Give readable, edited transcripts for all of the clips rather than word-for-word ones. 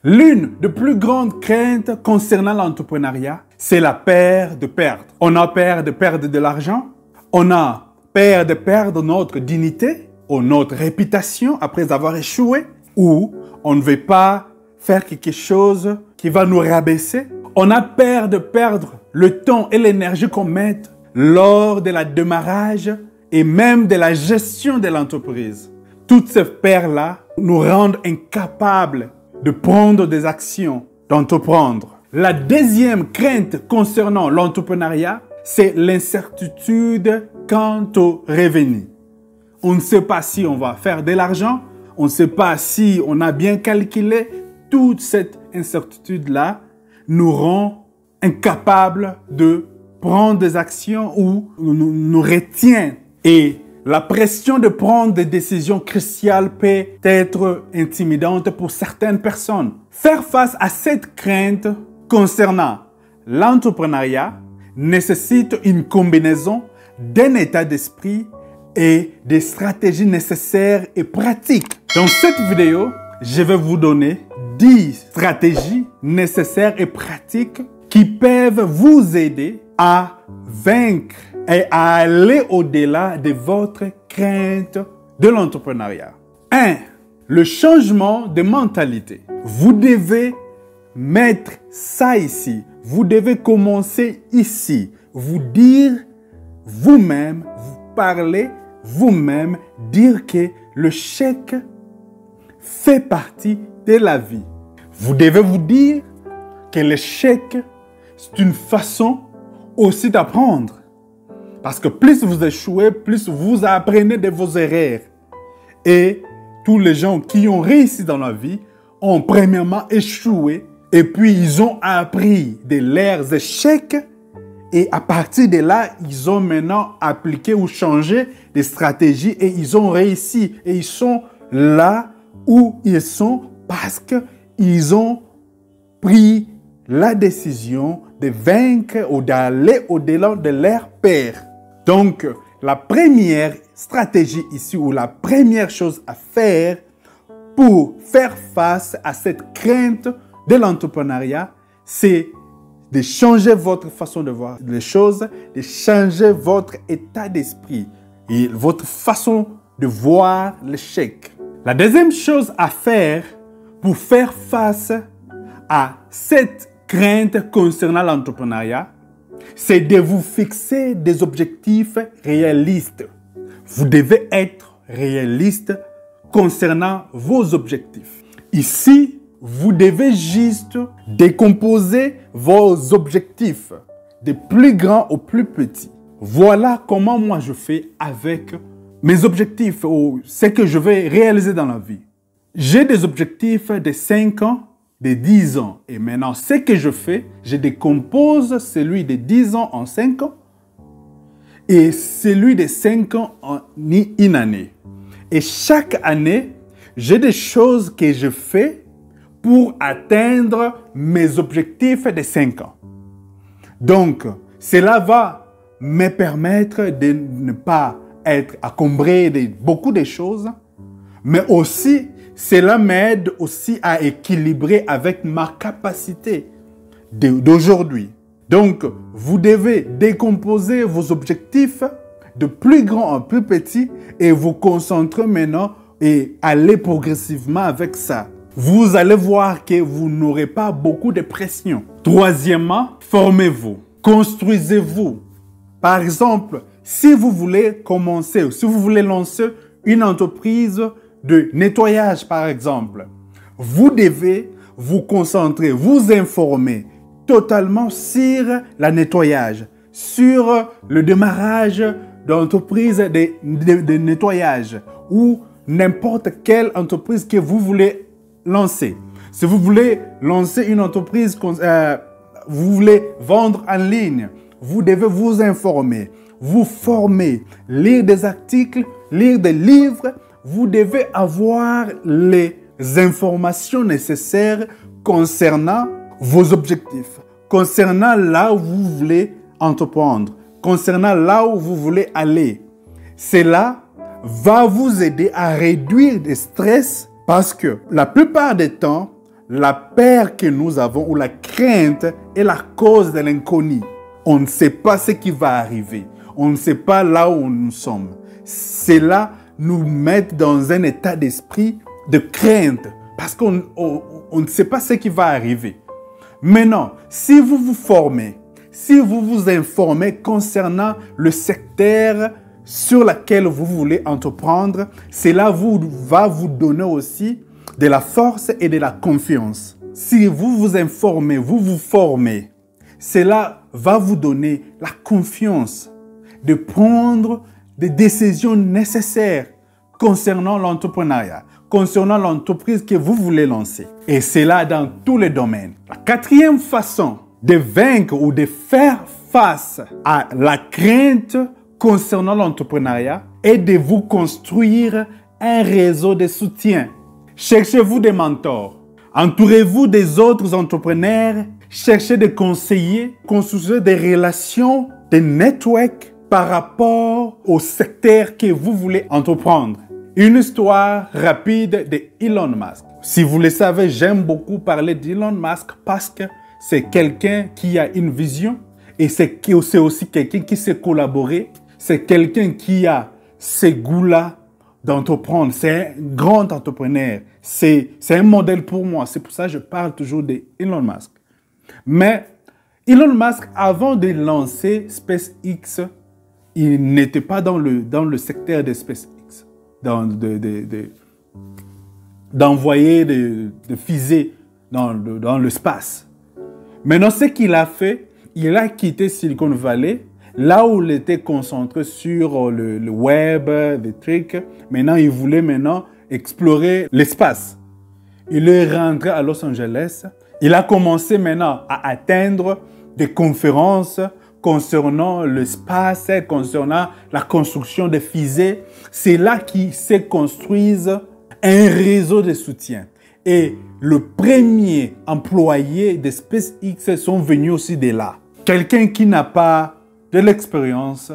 L'une des plus grandes craintes concernant l'entrepreneuriat, c'est la peur de perdre. On a peur de perdre de l'argent, on a peur de perdre notre dignité ou notre réputation après avoir échoué, ou on ne veut pas faire quelque chose qui va nous rabaisser. On a peur de perdre le temps et l'énergie qu'on met lors de la démarrage et même de la gestion de l'entreprise. Toutes ces peurs-là nous rendent incapables de prendre des actions, d'entreprendre. La deuxième crainte concernant l'entrepreneuriat, c'est l'incertitude quant aux revenus. On ne sait pas si on va faire de l'argent, on ne sait pas si on a bien calculé. Toute cette incertitude-là nous rend incapables de prendre des actions ou nous retient. Et la pression de prendre des décisions cruciales peut être intimidante pour certaines personnes. Faire face à cette crainte concernant l'entrepreneuriat nécessite une combinaison d'un état d'esprit et des stratégies nécessaires et pratiques. Dans cette vidéo, je vais vous donner 10 stratégies nécessaires et pratiques qui peuvent vous aider à vaincre et à aller au-delà de votre crainte de l'entrepreneuriat. 1. Le changement de mentalité. Vous devez mettre ça ici. Vous devez commencer ici. Vous dire vous-même, vous parler vous-même, dire que le chèque fait partie de la vie. Vous devez vous dire que l'échec, c'est une façon aussi d'apprendre. Parce que plus vous échouez, plus vous apprenez de vos erreurs. Et tous les gens qui ont réussi dans la vie ont premièrement échoué et puis ils ont appris de leurs échecs et à partir de là, ils ont maintenant appliqué ou changé des stratégies et ils ont réussi. Et ils sont là où ils sont parce qu'ils ont pris la décision de vaincre ou d'aller au-delà de leur peur. Donc, la première stratégie ici ou la première chose à faire pour faire face à cette crainte de l'entrepreneuriat, c'est de changer votre façon de voir les choses, de changer votre état d'esprit et votre façon de voir l'échec. La deuxième chose à faire pour faire face à cette crainte concernant l'entrepreneuriat, c'est de vous fixer des objectifs réalistes. Vous devez être réaliste concernant vos objectifs. Ici, vous devez juste décomposer vos objectifs de plus grands au plus petits. Voilà comment moi je fais avec mes objectifs ou ce que je vais réaliser dans la vie. J'ai des objectifs de 5 ans, de 10 ans. Et maintenant, ce que je fais, je décompose celui de 10 ans en 5 ans et celui de 5 ans en une année. Et chaque année, j'ai des choses que je fais pour atteindre mes objectifs de 5 ans. Donc, cela va me permettre de ne pas être encombré de beaucoup de choses, mais aussi, cela m'aide aussi à équilibrer avec ma capacité d'aujourd'hui. Donc, vous devez décomposer vos objectifs de plus grand en plus petit et vous concentrer maintenant et aller progressivement avec ça. Vous allez voir que vous n'aurez pas beaucoup de pression. Troisièmement, formez-vous. Construisez-vous. Par exemple, si vous voulez commencer, si vous voulez lancer une entreprise de nettoyage, par exemple, vous devez vous concentrer, vous informer totalement sur le nettoyage, sur le démarrage d'entreprise de nettoyage ou n'importe quelle entreprise que vous voulez lancer. Si vous voulez lancer une entreprise, vous voulez vendre en ligne, vous devez vous informer, vous former, lire des articles, lire des livres. Vous devez avoir les informations nécessaires concernant vos objectifs, concernant là où vous voulez entreprendre, concernant là où vous voulez aller. Cela va vous aider à réduire le stress parce que la plupart des temps, la peur que nous avons ou la crainte est la cause de l'inconnu. On ne sait pas ce qui va arriver. On ne sait pas là où nous sommes. Cela nous met dans un état d'esprit de crainte parce qu'on ne sait pas ce qui va arriver. Maintenant, si vous vous formez, si vous vous informez concernant le secteur sur lequel vous voulez entreprendre, cela va vous donner aussi de la force et de la confiance. Si vous vous informez, vous vous formez, cela va vous donner la confiance de prendre des décisions nécessaires concernant l'entrepreneuriat, concernant l'entreprise que vous voulez lancer. Et cela dans tous les domaines. La quatrième façon de vaincre ou de faire face à la crainte concernant l'entrepreneuriat est de vous construire un réseau de soutien. Cherchez-vous des mentors. Entourez-vous des autres entrepreneurs. Cherchez des conseillers. Construisez des relations, des networks par rapport au secteur que vous voulez entreprendre. Une histoire rapide de Elon Musk. Si vous le savez, j'aime beaucoup parler d'Elon Musk parce que c'est quelqu'un qui a une vision et c'est aussi quelqu'un qui sait collaborer. C'est quelqu'un qui a ce goût-là d'entreprendre. C'est un grand entrepreneur. C'est un modèle pour moi. C'est pour ça que je parle toujours d'Elon Musk. Mais Elon Musk, avant de lancer SpaceX, il n'était pas dans le secteur de SpaceX, d'envoyer des fusées dans l'espace. Maintenant, ce qu'il a fait, il a quitté Silicon Valley, là où il était concentré sur le web, des trucs. Maintenant, il voulait explorer l'espace. Il est rentré à Los Angeles. Il a commencé maintenant à atteindre des conférences concernant l'espace, concernant la construction des fusées. C'est là qu'il s'est construit un réseau de soutien. Et le premier employé de SpaceX sont venus aussi de là. Quelqu'un qui n'a pas de l'expérience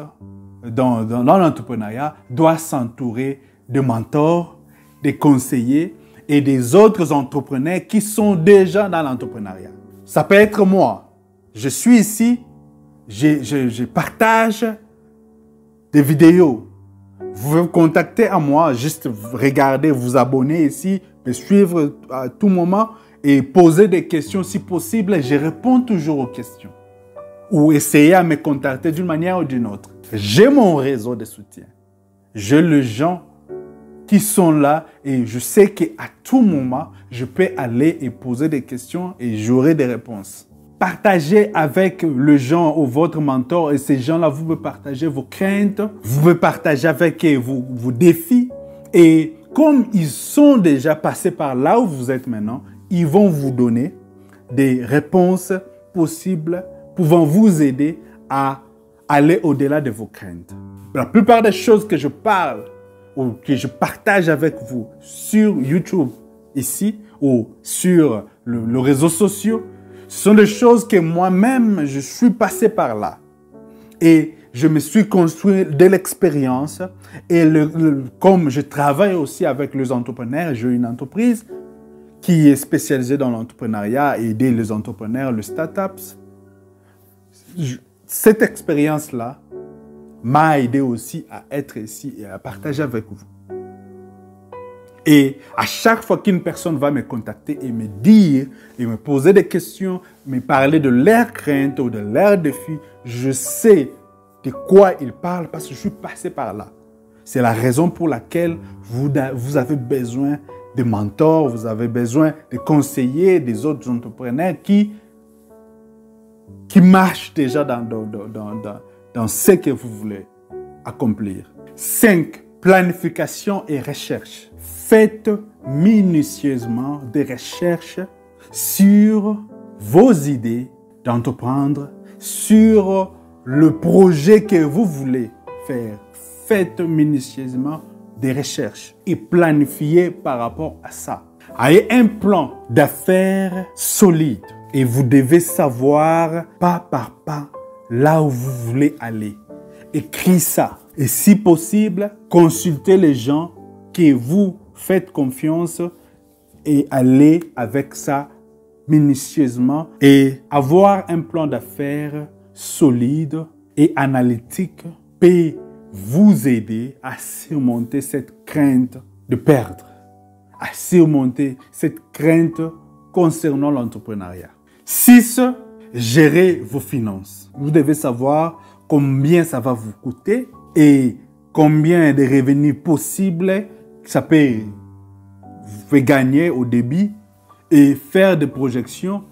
dans l'entrepreneuriat doit s'entourer de mentors, de conseillers et des autres entrepreneurs qui sont déjà dans l'entrepreneuriat. Ça peut être moi. Je suis ici, je partage des vidéos. Vous pouvez me contacter à moi, juste regarder, vous abonner ici, me suivre à tout moment et poser des questions si possible. Je réponds toujours aux questions. Ou essayer à me contacter d'une manière ou d'une autre. J'ai mon réseau de soutien. J'ai les gens qui sont là et je sais qu'à tout moment, je peux aller et poser des questions et j'aurai des réponses. Partagez avec les gens ou votre mentor et ces gens-là, vous pouvez partager vos craintes, vous pouvez partager avec eux vos défis et comme ils sont déjà passés par là où vous êtes maintenant, ils vont vous donner des réponses possibles pouvant vous aider à aller au-delà de vos craintes. La plupart des choses que je parle ou que je partage avec vous sur YouTube ici ou sur le réseau social, ce sont des choses que moi-même, je suis passé par là. Et je me suis construit de l'expérience. Et comme je travaille aussi avec les entrepreneurs, j'ai une entreprise qui est spécialisée dans l'entrepreneuriat et aider les entrepreneurs, les startups. Cette expérience-là m'a aidé aussi à être ici et à partager avec vous. Et à chaque fois qu'une personne va me contacter et me dire, et me poser des questions, me parler de leurs craintes ou de leurs défis, je sais de quoi ils parlent parce que je suis passé par là. C'est la raison pour laquelle vous avez besoin de mentors, vous avez besoin de conseillers, des autres entrepreneurs qui marchent déjà dans ce que vous voulez accomplir. 5. Planification et recherche. Faites minutieusement des recherches sur vos idées d'entreprendre, sur le projet que vous voulez faire. Faites minutieusement des recherches et planifiez par rapport à ça. Ayez un plan d'affaires solide et vous devez savoir pas par pas là où vous voulez aller. Écrivez ça. Et si possible, consultez les gens que vous faites confiance et aller avec ça minutieusement et avoir un plan d'affaires solide et analytique peut vous aider à surmonter cette crainte de perdre, à surmonter cette crainte concernant l'entrepreneuriat. 6. Gérez vos finances. Vous devez savoir combien ça va vous coûter et combien de revenus possibles ça peut vous faire gagner au début et faire des projections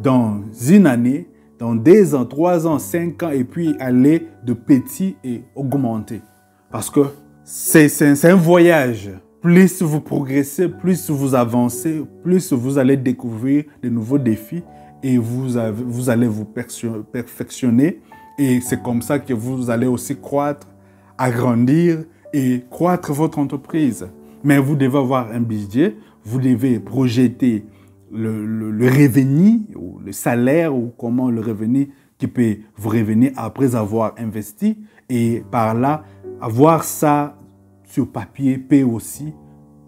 dans une année, dans 2 ans, 3 ans, 5 ans et puis aller de petit et augmenter. Parce que c'est un voyage. Plus vous progressez, plus vous avancez, plus vous allez découvrir de nouveaux défis et vous allez vous perfectionner. Et c'est comme ça que vous allez aussi croître, agrandir et croître votre entreprise. Mais vous devez avoir un budget, vous devez projeter le revenu, ou le salaire, ou comment le revenu qui peut vous revenir après avoir investi. Et par là, avoir ça sur papier peut aussi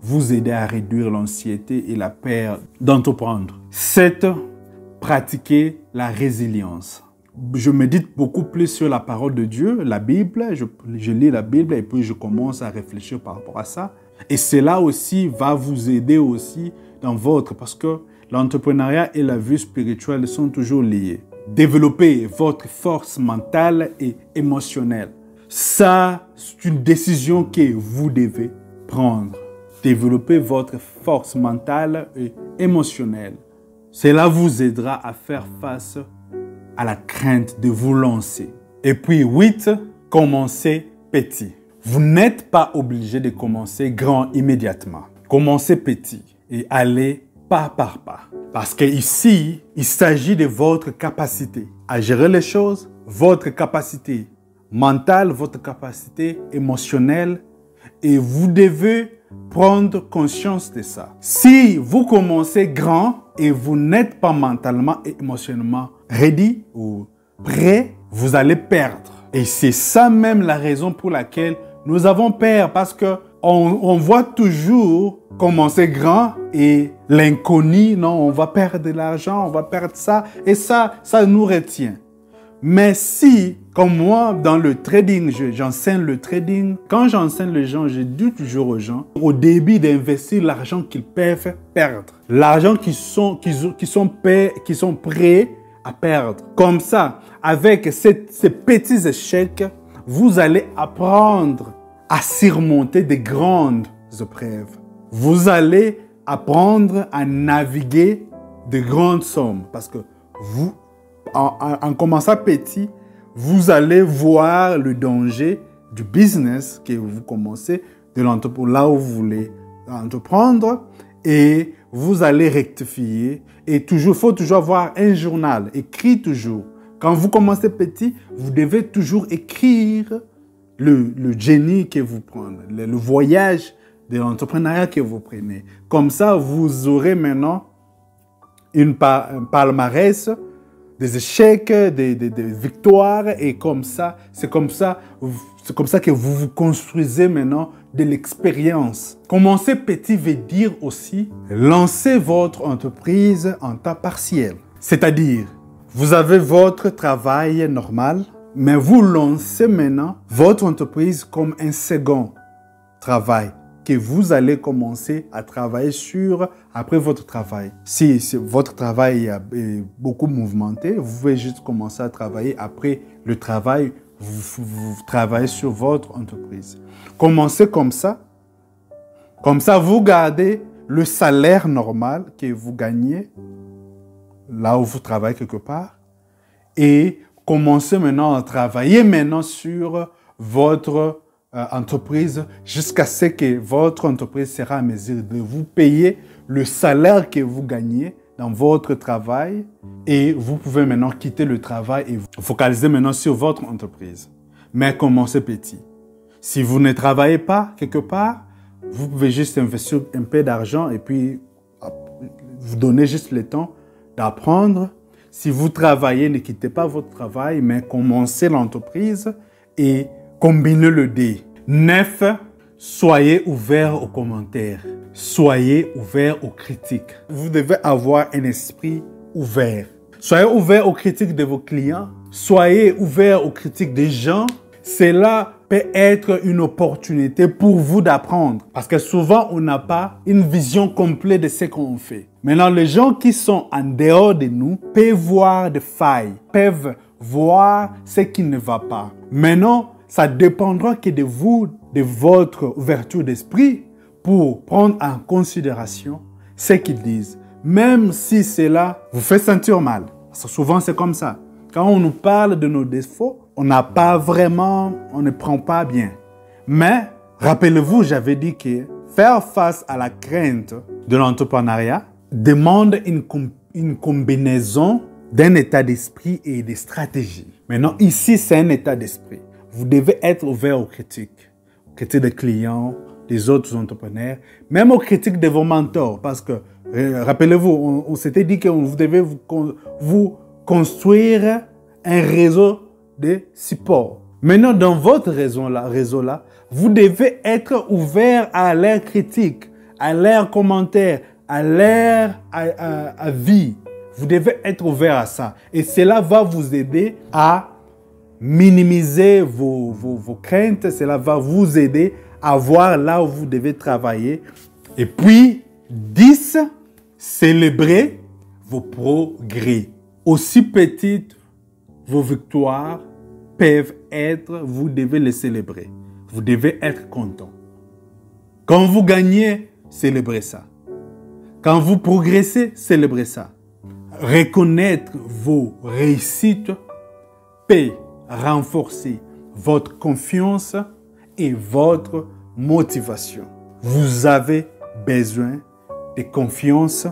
vous aider à réduire l'anxiété et la peur d'entreprendre. 7. Pratiquer la résilience. Je médite beaucoup plus sur la parole de Dieu, la Bible. Je lis la Bible et puis je commence à réfléchir par rapport à ça. Et cela aussi va vous aider aussi dans votre... Parce que l'entrepreneuriat et la vie spirituelle sont toujours liés. Développer votre force mentale et émotionnelle. Ça, c'est une décision que vous devez prendre. Développer votre force mentale et émotionnelle. Cela vous aidera à faire face à la crainte de vous lancer. Et puis 8, commencez petit. Vous n'êtes pas obligé de commencer grand immédiatement. Commencez petit et allez pas par pas. Parce qu'ici, il s'agit de votre capacité à gérer les choses, votre capacité mentale, votre capacité émotionnelle. Et vous devez prendre conscience de ça. Si vous commencez grand et vous n'êtes pas mentalement et émotionnellement ready ou prêt, vous allez perdre. Et c'est ça même la raison pour laquelle nous avons peur, parce que on voit toujours commencer grand et l'inconnu, non, on va perdre de l'argent, on va perdre ça et ça nous retient. Mais si, comme moi, dans le trading, j'enseigne le trading, quand j'enseigne les gens, je dis toujours aux gens, au début d'investir l'argent qu'ils peuvent perdre. L'argent qu'ils sont prêts à perdre. Comme ça, avec ces petits échecs, vous allez apprendre à surmonter des grandes épreuves. Vous allez apprendre à naviguer de grandes sommes. Parce que vous, en commençant petit, vous allez voir le danger du business que vous commencez, de l'entreprise, là où vous voulez entreprendre, et vous allez rectifier. Et toujours, il faut toujours avoir un journal, écrit toujours. Quand vous commencez petit, vous devez toujours écrire le journey que vous prenez, le voyage de l'entrepreneuriat que vous prenez. Comme ça, vous aurez maintenant un palmarès des échecs, des victoires, et comme ça, c'est comme ça que vous vous construisez maintenant de l'expérience. Commencer petit veut dire aussi lancer votre entreprise en temps partiel. C'est-à-dire, vous avez votre travail normal, mais vous lancez maintenant votre entreprise comme un second travail que vous allez commencer à travailler sur après votre travail. Si votre travail est beaucoup mouvementé, vous pouvez juste commencer à travailler après le travail, vous travaillez sur votre entreprise. Commencez comme ça. Comme ça, vous gardez le salaire normal que vous gagnez là où vous travaillez quelque part et commencez maintenant à travailler sur votre entreprise jusqu'à ce que votre entreprise sera à mesure de vous payer le salaire que vous gagnez dans votre travail et vous pouvez maintenant quitter le travail et vous focaliser maintenant sur votre entreprise. Mais commencez petit. Si vous ne travaillez pas quelque part, vous pouvez juste investir un peu d'argent et puis vous donner juste le temps d'apprendre. Si vous travaillez, ne quittez pas votre travail, mais commencez l'entreprise et combinez le dé. 9. Soyez ouvert aux commentaires. Soyez ouvert aux critiques. Vous devez avoir un esprit ouvert. Soyez ouvert aux critiques de vos clients. Soyez ouvert aux critiques des gens. Cela peut être une opportunité pour vous d'apprendre. Parce que souvent, on n'a pas une vision complète de ce qu'on fait. Maintenant, les gens qui sont en dehors de nous peuvent voir des failles, peuvent voir ce qui ne va pas. Maintenant, ça dépendra que de vous, de votre ouverture d'esprit pour prendre en considération ce qu'ils disent. Même si cela vous fait sentir mal. Parce que souvent, c'est comme ça. Quand on nous parle de nos défauts, on n'a pas vraiment, on ne prend pas bien. Mais, rappelez-vous, j'avais dit que faire face à la crainte de l'entrepreneuriat demande une combinaison d'un état d'esprit et des stratégies. Maintenant, ici, c'est un état d'esprit. Vous devez être ouvert aux critiques des clients, des autres entrepreneurs, même aux critiques de vos mentors. Parce que, rappelez-vous, on s'était dit que vous devez vous construire un réseau de support. Maintenant, dans votre réseau-là, vous devez être ouvert à leurs critiques, à leurs commentaires, à leurs avis. Vous devez être ouvert à ça. Et cela va vous aider à minimiser vos craintes. Cela va vous aider à voir là où vous devez travailler. Et puis, 10, célébrez vos progrès. Aussi petites vos victoires peuvent être, vous devez les célébrer. Vous devez être content. Quand vous gagnez, célébrez ça. Quand vous progressez, célébrez ça. Reconnaître vos réussites peut renforcer votre confiance et votre motivation. Vous avez besoin de confiance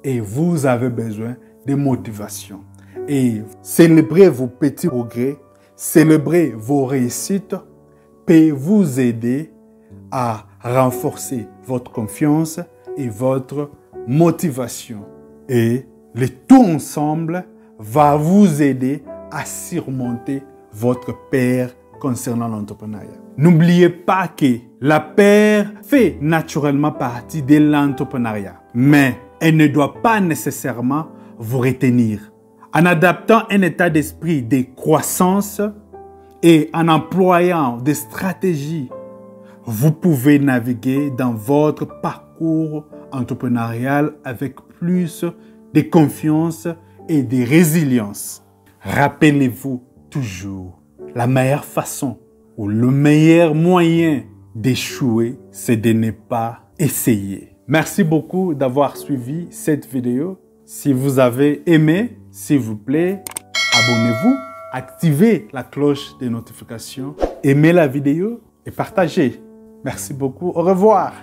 et vous avez besoin de motivation. Et célébrer vos petits progrès, célébrer vos réussites peut vous aider à renforcer votre confiance et votre motivation. Et le tout ensemble va vous aider à surmonter votre peur concernant l'entrepreneuriat. N'oubliez pas que la peur fait naturellement partie de l'entrepreneuriat, mais elle ne doit pas nécessairement vous retenir. En adaptant un état d'esprit de croissance et en employant des stratégies, vous pouvez naviguer dans votre parcours entrepreneurial avec plus de confiance et de résilience. Rappelez-vous toujours, la meilleure façon ou le meilleur moyen d'échouer, c'est de ne pas essayer. Merci beaucoup d'avoir suivi cette vidéo. Si vous avez aimé, s'il vous plaît, abonnez-vous, activez la cloche de notification, aimez la vidéo et partagez. Merci beaucoup. Au revoir.